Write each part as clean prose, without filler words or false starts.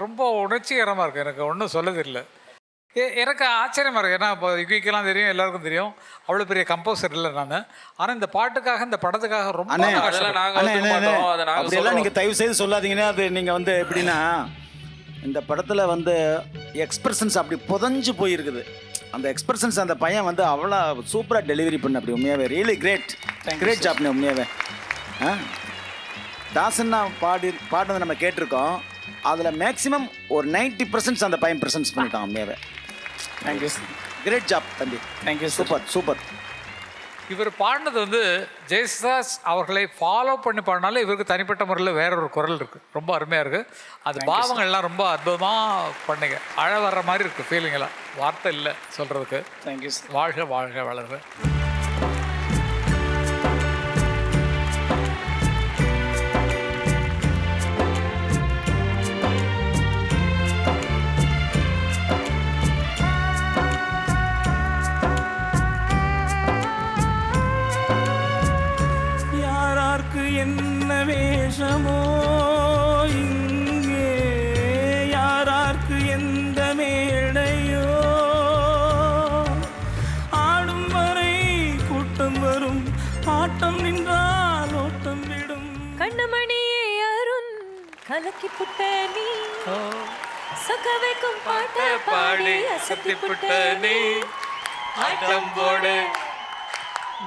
ரொம்ப உணர்ச்சிகரமாக இருக்குது. எனக்கு ஒன்றும் சொல்ல தெரியல. எனக்கு ஆச்சரியமாக இருக்குது. ஏன்னா இப்போ யுகிக்கெல்லாம் தெரியும், எல்லாருக்கும் தெரியும். அவ்வளோ பெரிய கம்போசர் இல்லை நான். ஆனால் இந்த பாட்டுக்காக இந்த படத்துக்காக ரொம்ப அப்படியெல்லாம் நீங்கள் தயவு செய்து சொல்லாதீங்கன்னா அது நீங்கள் வந்து எப்படின்னா இந்த படத்தில் வந்து எக்ஸ்பிரஷன்ஸ் அப்படி புதஞ்சு போயிருக்குது. அந்த எக்ஸ்பிரஷன்ஸ் அந்த பையன் வந்து அவ்வளோ சூப்பராக டெலிவரி பண்ண அப்படி உண்மையாகவே ரியலி கிரேட் ஜாப்னு உண்மையாகவே. தாசன்னா பாடுனது நம்ம கேட்டிருக்கோம். அதில் மேக்ஸிமம் ஒரு 90% அந்த பையன் ப்ரெசன்ஸ் பண்ணிட்டான் உண்மையாகவே. தேங்க்யூ. கிரேட் ஜாப் தம்பி. தேங்க்யூ. சூப்பர். இவர் பாடினது வந்து ஜெயசுதாஸ் அவர்களை ஃபாலோ பண்ணி பாடினாலும் இவருக்கு தனிப்பட்ட முறையில் வேற ஒரு குரல் இருக்குது. ரொம்ப அருமையாக இருக்குது. அது பாவங்கள்லாம் ரொம்ப அற்புதமாக பண்ணீங்க. அழ வர்ற மாதிரி இருக்குது ஃபீலிங்கெல்லாம். வார்த்தை இல்லை சொல்கிறதுக்கு. தேங்க்யூ. வாழ்க வாழ்க வளர்க. என்ன வேஷமோ இங்கே, யாரார்க்கு எந்த மேடையோ, ஆடும் வரை கூட்டம் வரும், ஆட்டம் நின்றால் ஓட்டம் விடும். கண்ணமணியே அருண் கலக்கி புட்ட நீ, சொக்க வைக்கும் பாட்ட பாடி அசத்தி புட்ட நீ, ஆட்டம் போடு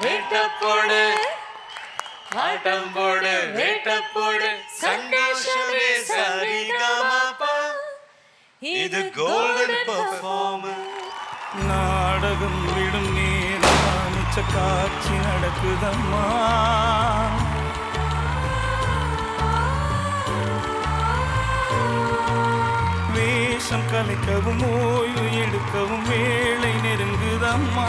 வேட்ட போடு, ஆட்டம் போடு வேட்ட போடு, சந்தோஷமே சரிகமபா, இது கோல்டன் பெர்ஃபார்மன்ஸ். நாடகம் விடும் நேரம் மிச்ச காட்சி நடக்குதம்மா. வேஷம் கலைக்கவும் ஓய்வு எடுக்கவும் வேளை நெருங்குதம்மா.